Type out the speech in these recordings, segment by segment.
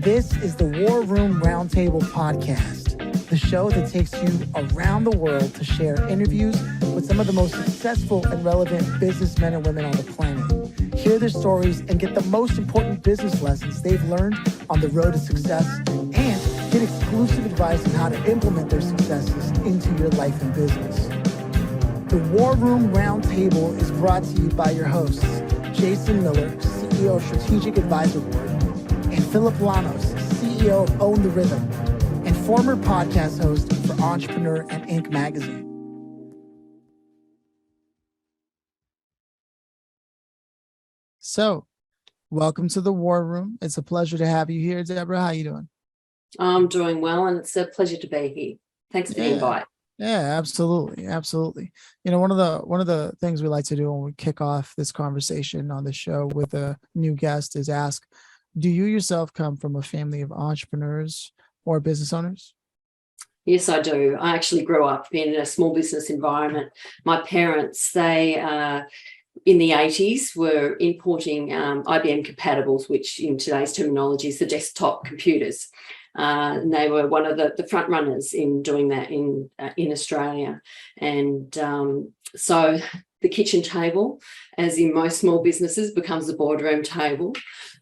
This is the War Room Roundtable podcast, the show that takes you around the world to share interviews with some of the most successful and relevant businessmen and women on the planet. Hear their stories and get the most important business lessons they've learned on the road to success, and get exclusive advice on how to implement their successes into your life and business. The War Room Roundtable is brought to you by your hosts, Jason Miller, CEO of Strategic Advisor Board, and Phillip Lanos, CEO of Own the Rhythm, and former podcast host for Entrepreneur and Inc. magazine. So, welcome to the War Room. It's a pleasure to have you here, Debra. How you doing? I'm doing well, and it's a pleasure to be here. Thanks for the invite. Yeah, absolutely. You know, one of the things we like to do when we kick off this conversation on the show with a new guest is ask, do you yourself come from a family of entrepreneurs or business owners? Yes, I do. I actually grew up in a small business environment. My parents, they in the 80s were importing IBM compatibles, which in today's terminology is the desktop computers. And they were one of the front runners in doing that in Australia. And so the kitchen table, as in most small businesses, becomes the boardroom table.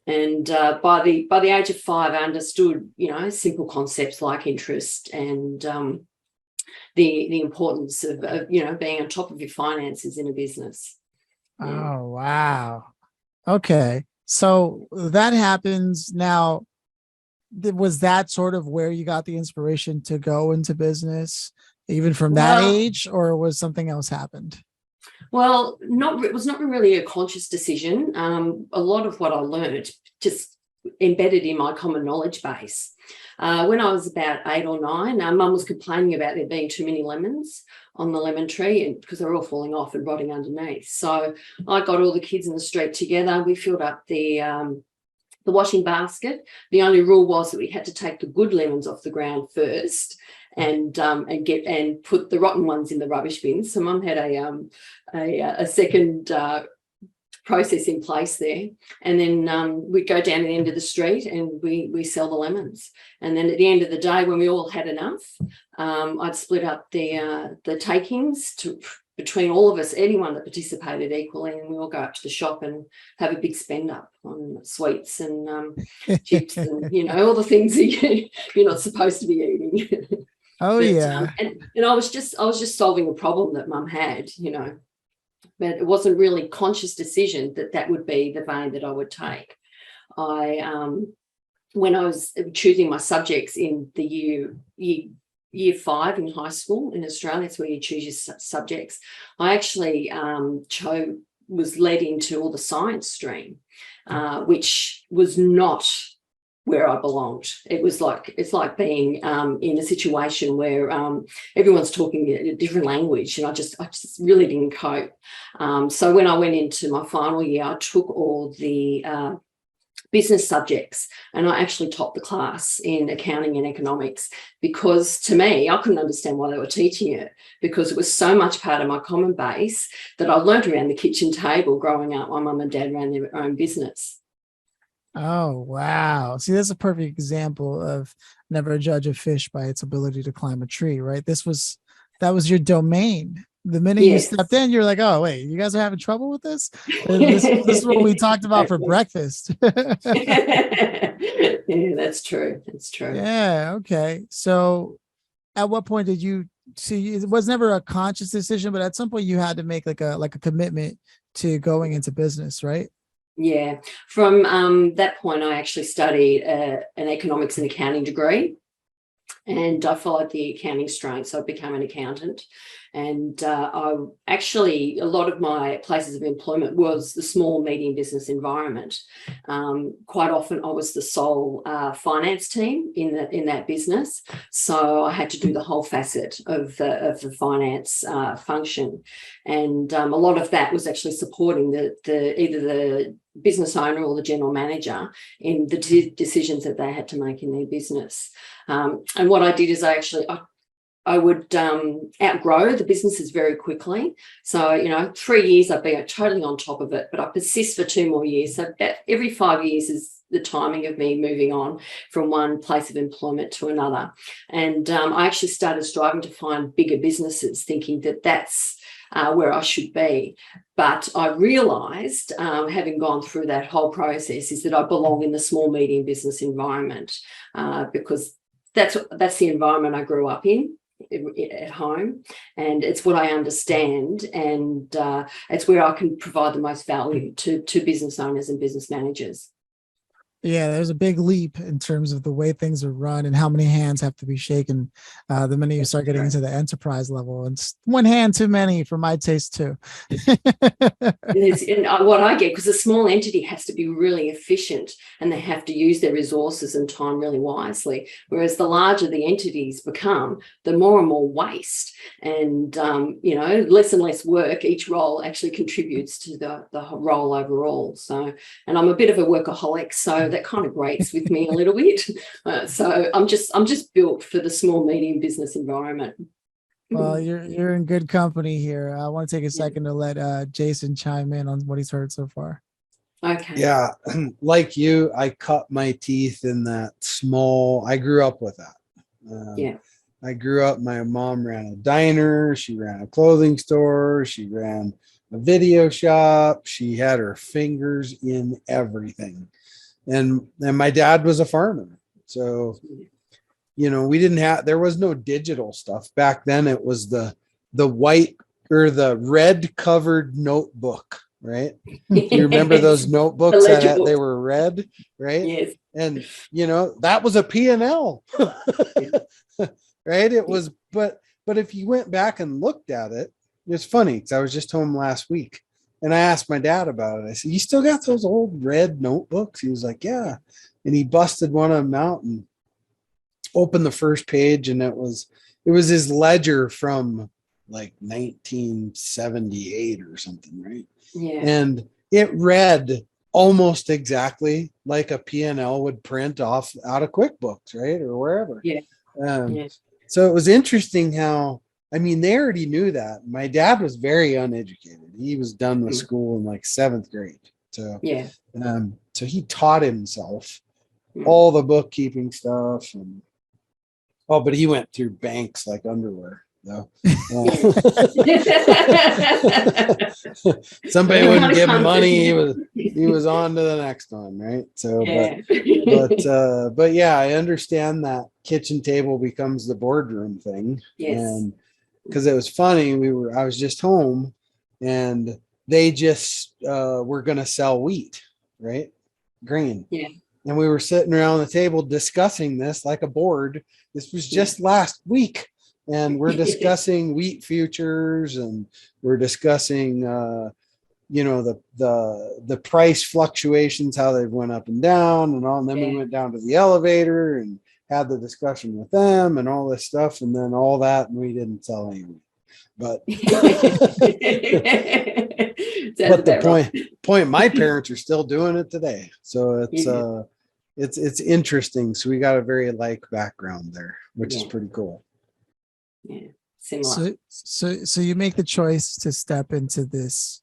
And by the age of 5, I understood, simple concepts like interest and the importance of being on top of your finances in a business. Yeah. Oh, wow. Okay. So that happens now. Was that sort of where you got the inspiration to go into business, even from that age, or was something else happened? Well, it was not really a conscious decision. A lot of what I learned just embedded in my common knowledge base. When I was about 8 or 9, Mum was complaining about there being too many lemons on the lemon tree, and because they're all falling off and rotting underneath. So I got all the kids in the street together. We filled up the washing basket. The only rule was that we had to take the good lemons off the ground first and put the rotten ones in the rubbish bin. So Mum had a second process in place there, and then we'd go down to the end of the street and we sell the lemons. And then at the end of the day, when we all had enough, I'd split up the takings between all of us, anyone that participated equally, and we all go up to the shop and have a big spend up on sweets and chips and all the things that you're not supposed to be eating. Oh, but, yeah. And I was just solving a problem that Mum had, but it wasn't really conscious decision that would be the vein that I would take. When I was choosing my subjects in the year 5 in high school in Australia, that's where you choose your subjects. I actually was led into all the science stream, which was not where I belonged. It's like being in a situation where everyone's talking a different language, and I just really didn't cope. So when I went into my final year, I took all the business subjects, and I actually topped the class in accounting and economics, because to me, I couldn't understand why they were teaching it, because it was so much part of my common base that I learned around the kitchen table growing up. My mum and dad ran their own business. Oh, wow. See, that's a perfect example of never judge a fish by its ability to climb a tree, right? That was your domain. The minute you stepped in, you're like, oh, wait, you guys are having trouble with this? This is what we talked about for breakfast. Yeah, that's true. That's true. Yeah. Okay. So at what point did you see, it was never a conscious decision, but at some point you had to make like a commitment to going into business, right? Yeah. From that point, I actually studied an economics and accounting degree, and I followed the accounting stream. So I became an accountant. And a lot of my places of employment was the small, medium business environment. Quite often I was the sole finance team in that business. So I had to do the whole facet of the finance function. And a lot of that was actually supporting either the business owner or the general manager in the decisions that they had to make in their business. And what I did is I I would outgrow the businesses very quickly. So, 3 years I'd be totally on top of it, but I persist for 2 more years. So that every 5 years is the timing of me moving on from one place of employment to another. And I actually started striving to find bigger businesses, thinking that that's where I should be. But I realised, having gone through that whole process, is that I belong in the small, medium business environment, because that's the environment I grew up in at home, and it's what I understand, and it's where I can provide the most value to business owners and business managers. Yeah, there's a big leap in terms of the way things are run and how many hands have to be shaken the minute you start getting into the enterprise level. And it's one hand too many for my taste too. And what I get, because a small entity has to be really efficient and they have to use their resources and time really wisely, whereas the larger the entities become, the more and more waste and less and less work each role actually contributes to the role overall. So, and I'm a bit of a workaholic, so that kind of grates with me a little bit. So I'm just built for the small medium business environment. Well, you're in good company here. I want to take a second to let Jason chime in on what he's heard so far. Okay. Yeah, like you, I cut my teeth in that small. I grew up with that. Yeah. I grew up. My mom ran a diner. She ran a clothing store. She ran a video shop. She had her fingers in everything. And my dad was a farmer. So, there was no digital stuff back then. It was the white or the red covered notebook, right? You remember those notebooks that they were red, right? Yes. And, that was a P&L, right? It was, but if you went back and looked at it, it's funny because I was just home last week. And I asked my dad about it. I said, "You still got those old red notebooks?" He was like, "Yeah." And he busted one of them out and opened the first page, and it was his ledger from like 1978 or something, right? Yeah. And it read almost exactly like a P&L would print off out of QuickBooks, right? Or wherever. Yeah. So it was interesting how, they already knew that. My dad was very uneducated. He was done with school in like 7th grade. So, yeah. So he taught himself all the bookkeeping stuff. But he went through banks like underwear, though. Somebody wouldn't give him money. He was on to the next one, right? So, yeah. but yeah, I understand that kitchen table becomes the boardroom thing. Yes. And because it was funny, I was just home, and they just were going to sell wheat, right? Grain. Yeah. And we were sitting around the table discussing this like a board. This was just last week. And we're discussing wheat futures, and we're discussing, the price fluctuations, how they went up and down and all. And then we went down to the elevator and had the discussion with them and all this stuff. And then all that, and we didn't sell any wheat. But but the point, my parents are still doing it today. So it's interesting. So we got a very like background there, which is pretty cool. Yeah, similar. So you make the choice to step into this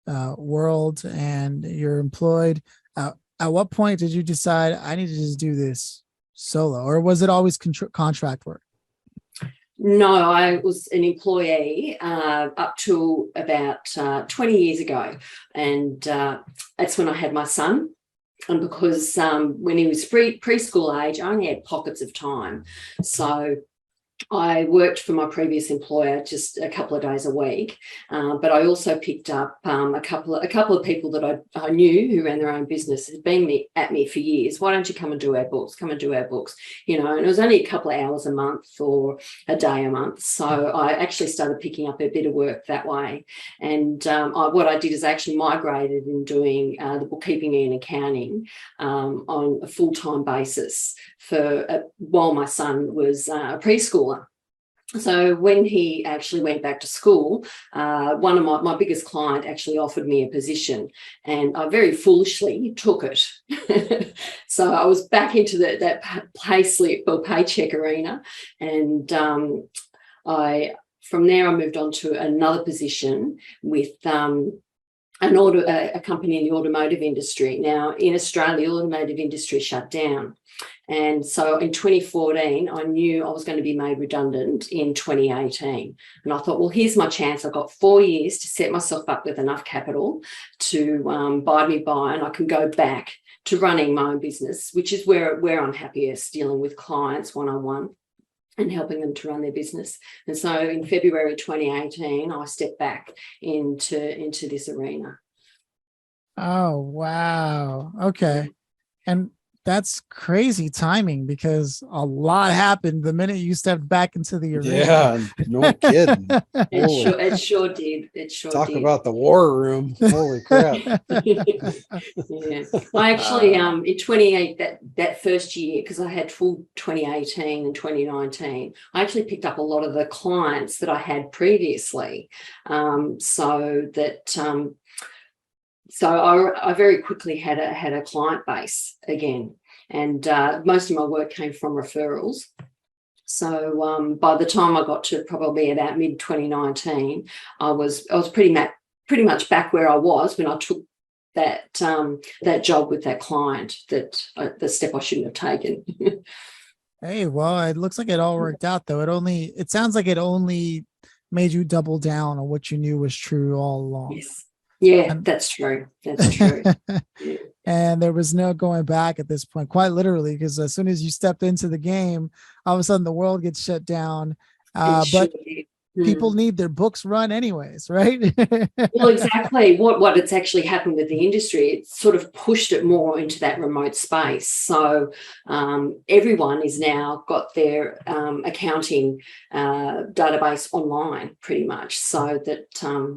world, and you're employed. At what point did you decide I need to just do this solo, or was it always contract work? No, I was an employee up to about 20 years ago, and that's when I had my son. And because when he was preschool age, I only had pockets of time, so I worked for my previous employer just a couple of days a week, but I also picked up a couple of people that I knew who ran their own business, had been at me for years. Why don't you come and do our books? Come and do our books, and it was only a couple of hours a month or a day a month. So I actually started picking up a bit of work that way. And what I did is I actually migrated in doing the bookkeeping and accounting on a full-time basis while my son was a preschooler. So when he actually went back to school, one of my biggest client actually offered me a position, and I very foolishly took it. So I was back into that pay slip or paycheck arena, and From there, I moved on to another position with a company in the automotive industry. Now, in Australia, the automotive industry shut down. And so in 2014, I knew I was going to be made redundant in 2018. And I thought, well, here's my chance. I've got 4 years to set myself up with enough capital to bide me by, and I can go back to running my own business, which is where I'm happiest, dealing with clients one-on-one and helping them to run their business. And so in February 2018, I stepped back into this arena. Oh, wow. Okay. And that's crazy timing, because a lot happened the minute you stepped back into the arena. Yeah, no kidding. It sure did. It sure Talk did. about the war room. Holy crap. Yeah. I actually in 28 that first year, because I had full 2018 and 2019, I actually picked up a lot of the clients that I had previously. So I very quickly had a client base again, and most of my work came from referrals. So by the time I got to probably about mid 2019, I was pretty much back where I was when I took that job with that client, the step I shouldn't have taken. Hey, well, it looks like it all worked out, though. It sounds like it only made you double down on what you knew was true all along. Yes. Yeah, that's true. That's true. Yeah. And there was no going back at this point, quite literally, because as soon as you stepped into the game, all of a sudden the world gets shut down. But people need their books run anyways, right? Well, exactly. What it's actually happened with the industry, it's sort of pushed it more into that remote space. So everyone is now got their accounting database online pretty much, so that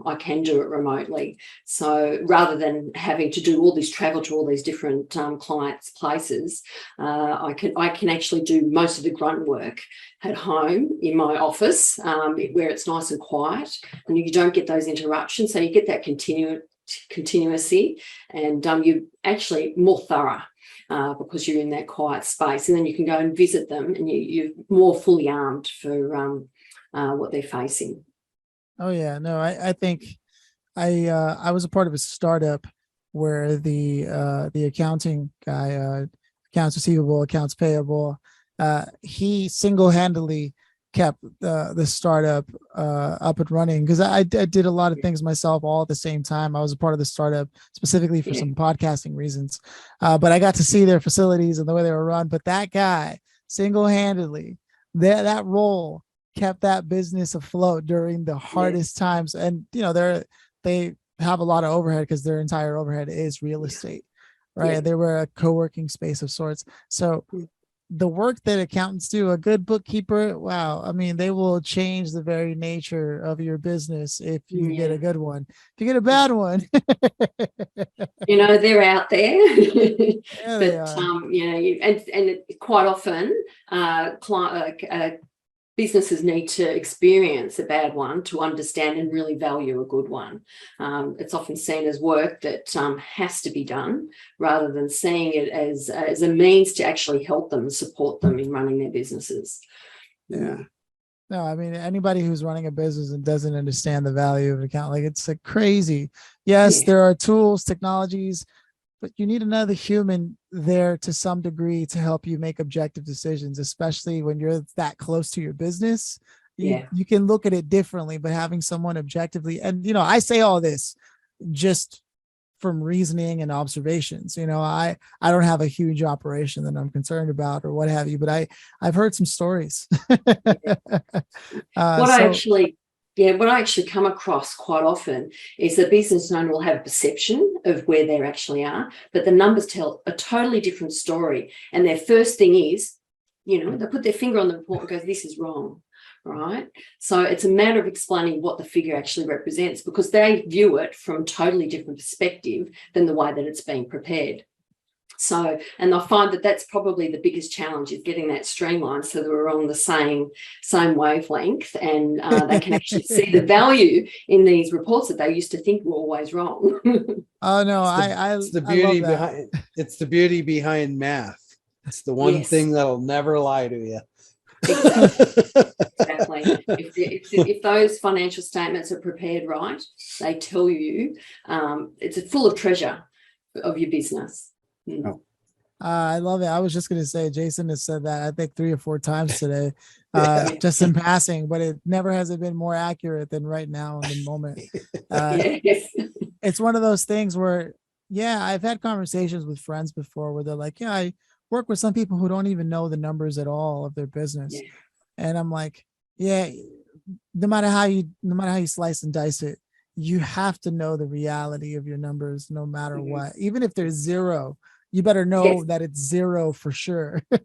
I can do it remotely. So rather than having to do all this travel to all these different clients' places, I can actually do most of the grunt work at home in my office, where it's nice and quiet and you don't get those interruptions. So you get that continuity, and you're actually more thorough because you're in that quiet space, and then you can go and visit them, and you're more fully armed for what they're facing. Oh yeah, no, I think I was a part of a startup where the accounting guy, accounts receivable, accounts payable, he single-handedly kept the startup up and running, because I did a lot of things myself all at the same time. I was a part of the startup specifically for some podcasting reasons, but I got to see their facilities and the way they were run. But that guy single-handedly, that role kept that business afloat during the hardest times. And they have a lot of overhead because their entire overhead is real estate, right? They were a co-working space of sorts. So the work that accountants do, a good bookkeeper, wow, I mean, they will change the very nature of your business if you get a good one. If you get a bad one, they're out there. Yeah, but and quite often businesses need to experience a bad one to understand and really value a good one. It's often seen as work that has to be done, rather than seeing it as a means to actually help them and support them in running their businesses. Yeah. No, I mean, anybody who's running a business and doesn't understand the value of an account, like, it's like crazy. Yes, there are tools, technologies, but you need another human there to some degree to help you make objective decisions, especially when you're that close to your business. You can look at it differently, but having someone objectively, and I say all this just from reasoning and observations. I don't have a huge operation that I'm concerned about or what have you, but I've heard some stories. What I actually come across quite often is the business owner will have a perception of where they actually are, but the numbers tell a totally different story. And their first thing is, they put their finger on the report and go, this is wrong, right? So it's a matter of explaining what the figure actually represents, because they view it from a totally different perspective than the way that it's being prepared. So, and I find that that's probably the biggest challenge, is getting that streamlined so that we're on the same wavelength, and they can actually see the value in these reports that they used to think were always wrong. Oh no, it's the beauty behind math. It's the one thing that'll never lie to you. Exactly. If those financial statements are prepared right, they tell you it's full of treasure of your business. Oh. I love it. I was just going to say, Jason has said that I think 3 or 4 times today, Yeah. just in passing, but it never has it been more accurate than right now in the moment. Yes. It's one of those things where, yeah, I've had conversations with friends before where they're like, yeah, I work with some people who don't even know the numbers at all of their business. Yeah. And I'm like, yeah, no matter how you slice and dice it, you have to know the reality of your numbers no matter what. Even if there's zero, you better know that it's zero for sure. And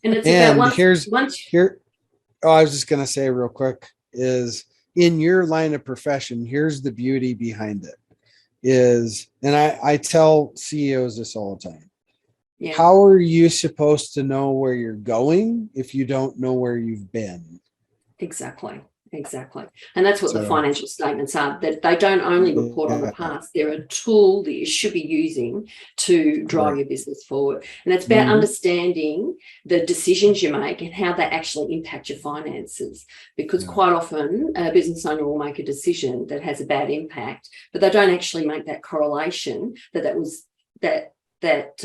it's And about here. Oh, I was just gonna say real quick is in your line of profession. Here's the beauty behind it. And I tell CEOs this all the time. Yeah. How are you supposed to know where you're going if you don't know where you've been? Exactly. And that's what the financial statements are, that they don't only report on the past. They're a tool that you should be using to drive your business forward. And it's about understanding the decisions you make and how they actually impact your finances. Because quite often a business owner will make a decision that has a bad impact, but they don't actually make that correlation that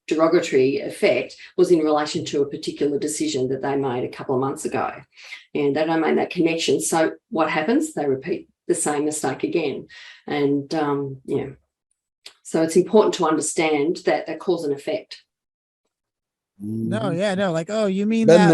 derogatory effect was in relation to a particular decision that they made a couple of months ago, and they don't make that connection. So what happens? They repeat the same mistake again. And so it's important to understand that cause and effect. No, like, oh, you mean Been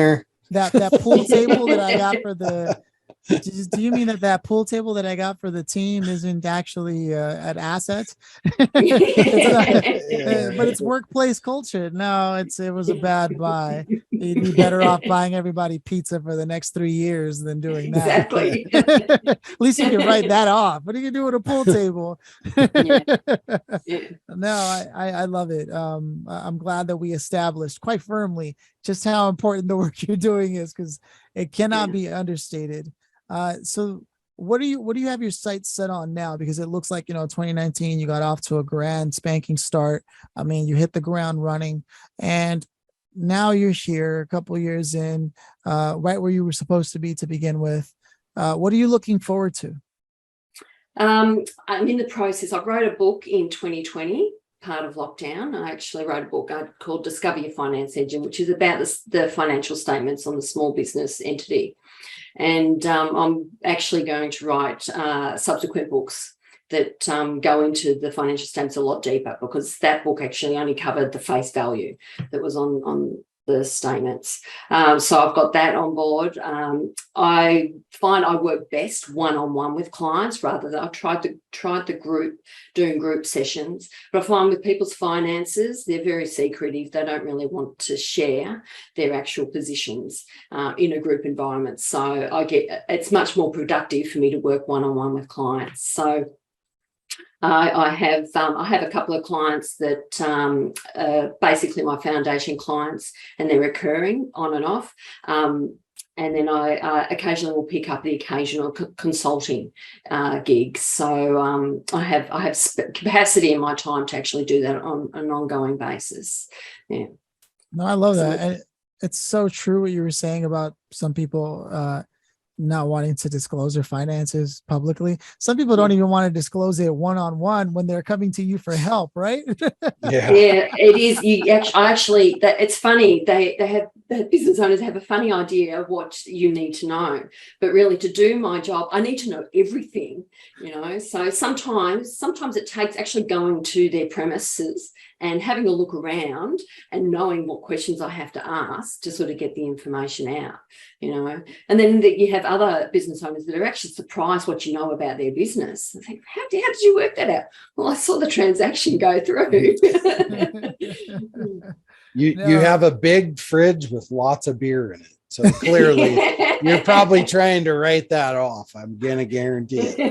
that there. pool table that I got for the do you mean that pool table that I got for the team isn't actually an asset? It's not, but it's workplace culture. No, it was a bad buy. You'd be better off buying everybody pizza for the next 3 years than doing that. Exactly. At least you can write that off. What are you gonna do with a pool table? No, I love it. I'm glad that we established quite firmly just how important the work you're doing is, because it cannot be understated. So what do you have your sights set on now? Because it looks like, 2019, you got off to a grand spanking start. I mean, you hit the ground running, and now you're here a couple of years in, right where you were supposed to be to begin with. What are you looking forward to? I'm in the process. I wrote a book in 2020, part of lockdown. I actually wrote a book called Discover Your Finance Engine, which is about the financial statements on the small business entity. And I'm actually going to write subsequent books that go into the financial statements a lot deeper, because that book actually only covered the face value that was on the statements. So I've got that on board. I find I work best one-on-one with clients rather than I've tried the doing group sessions, but I find with people's finances, they're very secretive. They don't really want to share their actual positions in a group environment. So it's much more productive for me to work one-on-one with clients. So I have a couple of clients that basically my foundation clients, and they're recurring on and off. And then I occasionally will pick up the occasional consulting gig. So I have capacity in my time to actually do that on an ongoing basis. Yeah. No, I love that. And it's so true what you were saying about some people not wanting to disclose their finances publicly. Some people don't even want to disclose it one-on-one when they're coming to you for help, right? Yeah, it is. It's funny. The business owners have a funny idea of what you need to know, but really to do my job, I need to know everything, So sometimes it takes actually going to their premises and having a look around and knowing what questions I have to ask to sort of get the information out, And then you have other business owners that are actually surprised what you know about their business. I think, how did you work that out? Well, I saw the transaction go through. You have a big fridge with lots of beer in it. So clearly you're probably trying to write that off. I'm going to guarantee it.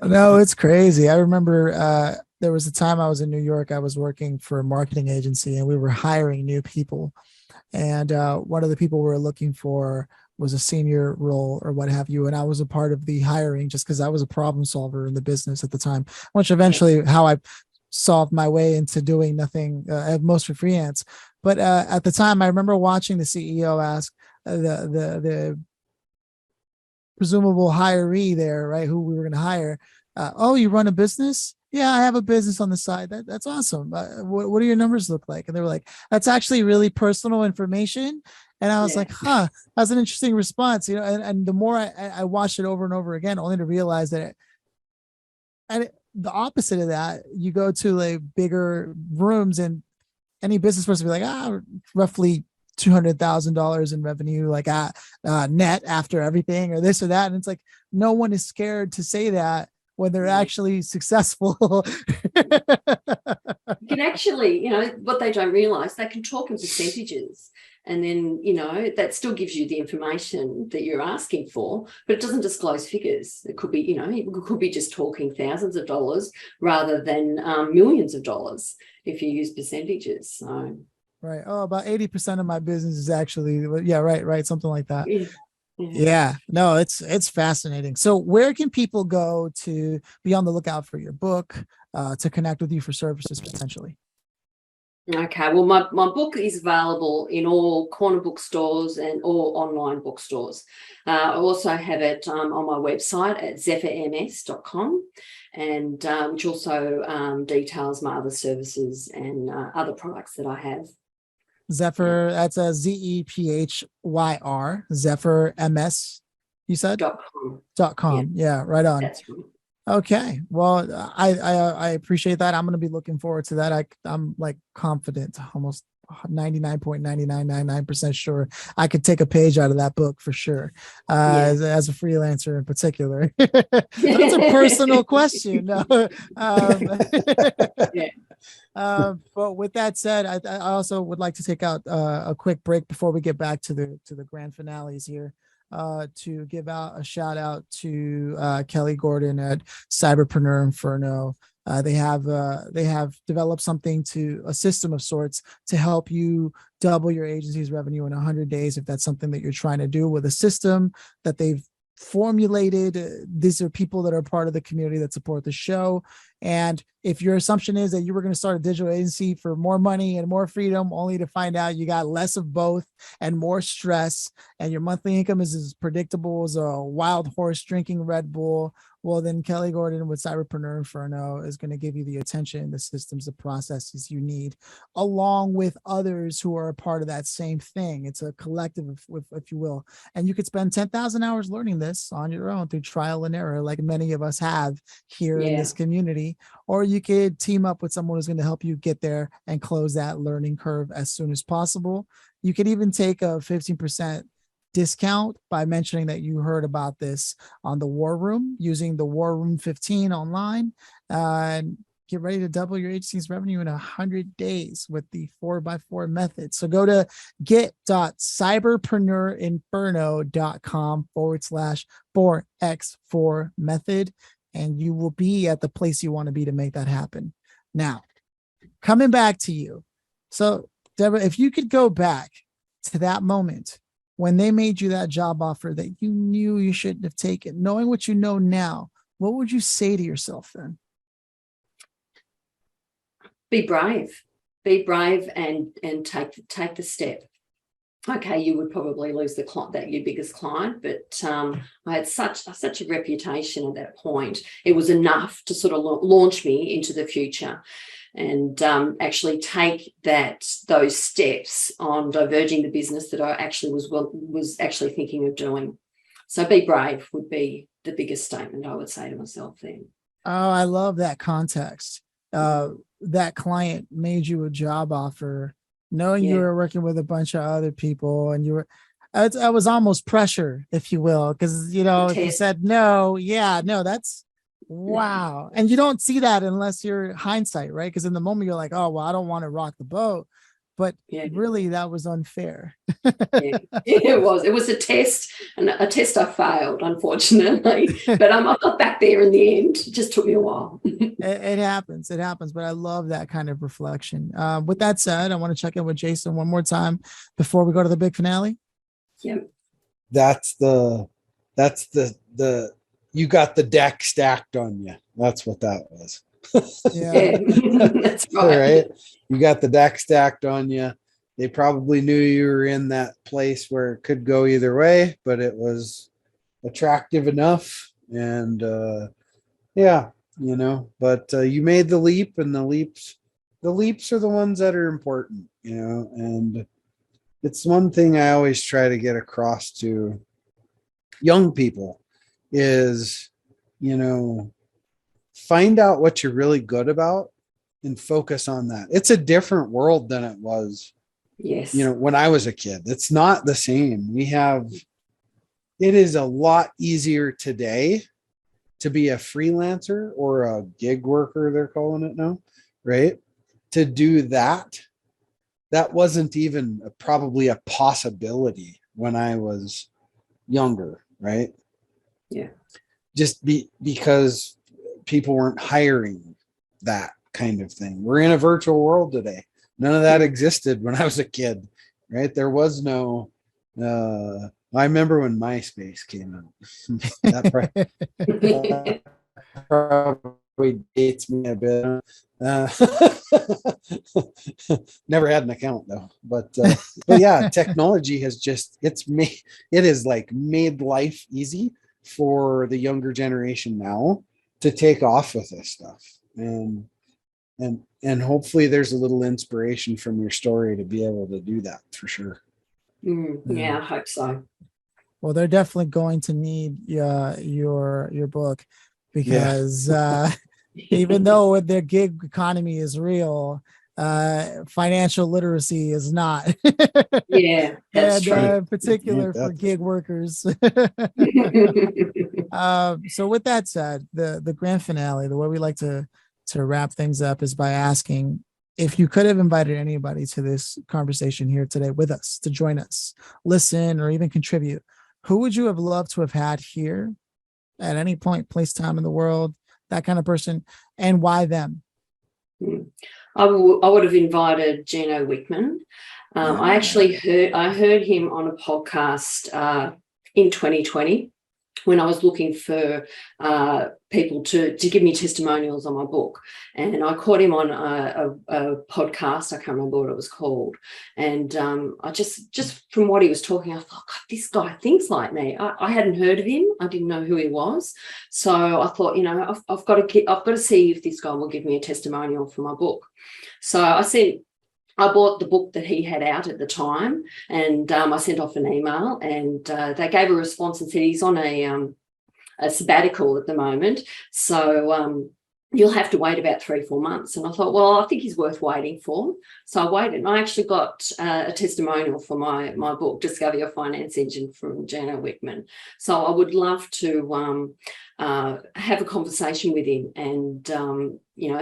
No, it's crazy. I remember there was a time I was in New York. I was working for a marketing agency and we were hiring new people. And one of the people we were looking for was a senior role or what have you. And I was a part of the hiring just because I was a problem solver in the business at the time, which eventually how I solved my way into doing nothing most for freelance. But at the time, I remember watching the CEO ask the presumable hiree there, right, who we were going to hire. Oh, you run a business? Yeah, I have a business on the side. That's awesome. What do your numbers look like? And they were like, that's actually really personal information. And I was like, huh, that's an interesting response, and the more I watched it over and over again, only to realize that the opposite of that, you go to like bigger rooms and any business person will be like, roughly $200,000 in revenue, like net after everything, or this or that. And it's like, no one is scared to say that when they're actually successful. You can actually, what they don't realize, they can talk in percentages. And then, that still gives you the information that you're asking for, but it doesn't disclose figures. It could be, it could be just talking thousands of dollars rather than millions of dollars if you use percentages. So, right. Oh, about 80% of my business is actually, yeah, right. Something like that. yeah. Yeah, no, it's fascinating. So where can people go to be on the lookout for your book, to connect with you for services potentially? Okay, well, my book is available in all corner bookstores and all online bookstores. I also have it on my website at zephyrms.com, and which also details my other services and other products that I have. Zephyr, that's a ZEPHYR, Zephyr MS, you said? .com. Yeah, right on. That's right. Okay. Well, I appreciate that. I'm going to be looking forward to that. I'm like confident, almost 99.9999% sure I could take a page out of that book for sure. As a freelancer in particular. That's a personal question. No. But with that said, I also would like to take out a quick break before we get back to the grand finales here. To give out a shout out to Kelly Gordon at Cyberpreneur Inferno. They have developed a system of sorts to help you double your agency's revenue in 100 days if that's something that you're trying to do, with a system that they've formulated. These are people that are part of the community that support the show. And if your assumption is that you were going to start a digital agency for more money and more freedom, only to find out you got less of both and more stress, and your monthly income is as predictable as a wild horse drinking Red Bull, well, then Kelly Gordon with Cyberpreneur Inferno is going to give you the attention, the systems, the processes you need, along with others who are a part of that same thing. It's a collective, if you will. And you could spend 10,000 hours learning this on your own through trial and error, like many of us have here in this community. Or you could team up with someone who's going to help you get there and close that learning curve as soon as possible. You could even take a 15% discount by mentioning that you heard about this on the War Room, using the War Room 15 online, and get ready to double your agency's revenue in 100 days with the 4x4 method. So go to get.cyberpreneurinferno.com/4x4 method, and you will be at the place you want to be to make that happen. Now, coming back to you. So, Debra, if you could go back to that moment when they made you that job offer that you knew you shouldn't have taken, knowing what you know now, what would you say to yourself then? Be brave and take the step. Okay, you would probably lose your biggest client, but I had such a reputation at that point. It was enough to sort of launch me into the future, and actually take those steps on diverging the business that I actually was actually thinking of doing. So be brave would be the biggest statement I would say to myself then. Oh, I love that context. That client made you a job offer, knowing you were working with a bunch of other people, and I was almost pressure, if you will, because, if you said no, that's wow. And you don't see that unless you're hindsight, right? Because in the moment you're like, oh, well, I don't want to rock the boat. But really, that was unfair. It was a test, and a test I failed, unfortunately. But I got back there in the end. It just took me a while. It happens. But I love that kind of reflection. With that said, I want to check in with Jason one more time before we go to the big finale. Yep. That's the you got the deck stacked on you. That's what that was. Yeah. That's right. You got the deck stacked on you. they probably knew you were in that place where it could go either way, but it was attractive enough. And yeah, but you made the leap, and the leaps are the ones that are important, and it's one thing I always try to get across to young people is, find out what you're really good about and focus on that. It's a different world than it was, Yes. when I was a kid. It's not the same. It is a lot easier today to be a freelancer or a gig worker, they're calling it now, right? To do that. That wasn't even probably a possibility when I was younger, right? Yeah. Just because people weren't hiring that kind of thing. We're in a virtual world today. None of that existed when I was a kid, right? There was no, I remember when MySpace came out. That probably dates me a bit. Never had an account though, but yeah, technology has it has like made life easy for the younger generation now to take off with this stuff, and hopefully there's a little inspiration from your story to be able to do that for sure. Yeah, I hope so. Well, they're definitely going to need your book, because even though their gig economy is real, financial literacy is not. Yeah, that's true. In particular for gig workers. So with that said, the grand finale, the way we like to wrap things up is by asking, if you could have invited anybody to this conversation here today with us to join us, listen, or even contribute, who would you have loved to have had here at any point, place, time in the world, that kind of person, and why them? I would have invited Gino Wickman. I actually heard him on a podcast in 2020 when I was looking for people to give me testimonials on my book. And I caught him on a podcast. I can't remember what it was called. And I just from what he was talking, I thought, God, this guy thinks like me. I hadn't heard of him. I didn't know who he was. So I thought, I've got to see if this guy will give me a testimonial for my book. So I bought the book that he had out at the time, and I sent off an email, and they gave a response and said he's on a sabbatical at the moment, so you'll have to wait about 3-4 months. And I thought, well, I think he's worth waiting for. So I waited, and I actually got a testimonial for my book, Discover Your Finance Engine, from Gino Wickman. So I would love to have a conversation with him and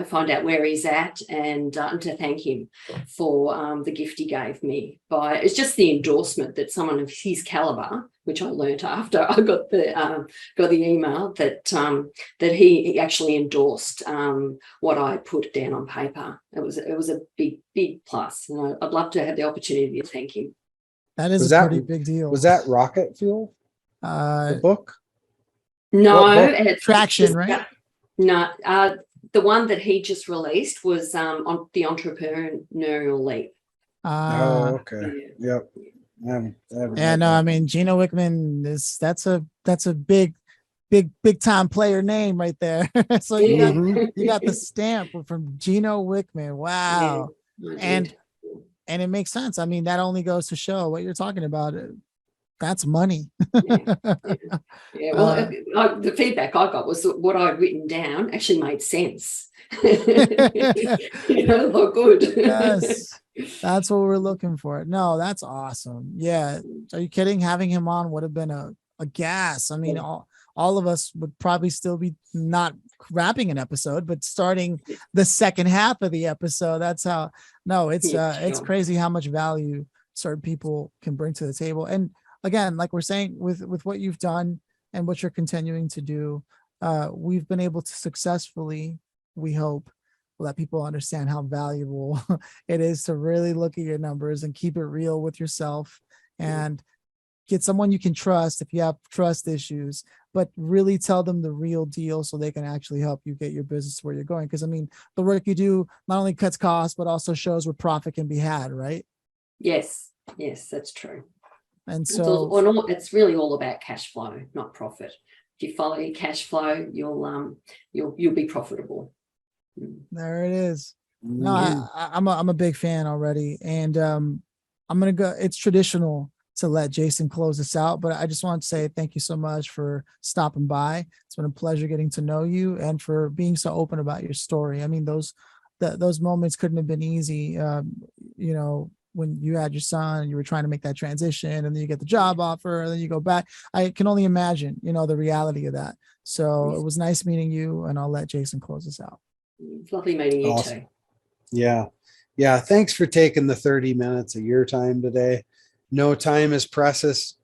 find out where he's at, and to thank him for the gift he gave me. It's just the endorsement that someone of his caliber, which I learnt after I got the email, that he actually endorsed what I put down on paper. It was a big plus, and I'd love to have the opportunity to thank him. That is a pretty big deal. Was that Rocket Fuel? The book? No, it's Traction, right? No, the one that he just released was on the Entrepreneurial Leap. Okay. Yeah. Yep. I mean, Gino Wickman that's a big time player name right there. So you got the stamp from Gino Wickman. Wow. Yeah, and it makes sense. I mean, that only goes to show what you're talking about. That's money. Yeah. Well, the feedback I got was that what I'd written down actually made sense. Look good. Yes, that's what we're looking for. No, that's awesome. Yeah. Are you kidding? Having him on would have been a gas. I mean, all of us would probably still be not wrapping an episode, but starting the second half of the episode. That's how. No, it's crazy how much value certain people can bring to the table. And again, like we're saying, with what you've done and what you're continuing to do, we've been able to successfully, we hope, let people understand how valuable it is to really look at your numbers and keep it real with yourself, and get someone you can trust if you have trust issues, but really tell them the real deal so they can actually help you get your business where you're going. Because I mean, the work you do not only cuts costs, but also shows where profit can be had, right? Yes, that's true. And so It's really all about cash flow, not profit. If you follow your cash flow, you'll be profitable. there it is. No, Mhm. I'm a big fan already, and I'm gonna go. It's traditional to let Jason close us out, but I just want to say thank you so much for stopping by. It's been a pleasure getting to know you and for being so open about your story. I mean, those moments couldn't have been easy. You know, when you had your son and you were trying to make that transition, and then you get the job offer, and then you go back. I can only imagine, the reality of that. So it was nice meeting you, and I'll let Jason close us out. It's lovely meeting you Awesome. too. Yeah. Yeah. Thanks for taking the 30 minutes of your time today. No time is precious,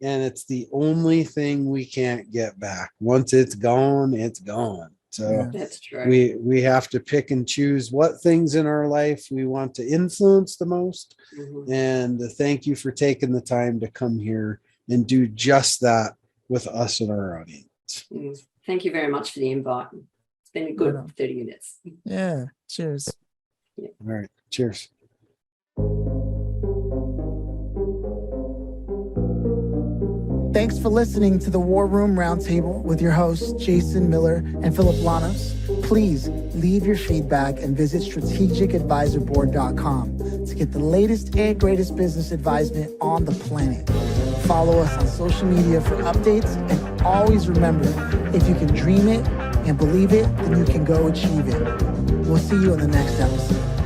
and it's the only thing we can't get back. Once it's gone, it's gone. So Yeah. That's true. we have to pick and choose what things in our life we want to influence the most. Mhm. And thank you for taking the time to come here and do just that with us and our audience. Thank you very much for the invite. It's been a good 30 minutes. Yeah. Cheers. All right. Cheers. Thanks for listening to the War Room Roundtable with your hosts, Jason Miller and Phillip Lanos. Please leave your feedback and visit strategicadvisorboard.com to get the latest and greatest business advisement on the planet. Follow us on social media for updates, and always remember, if you can dream it and believe it, then you can go achieve it. We'll see you in the next episode.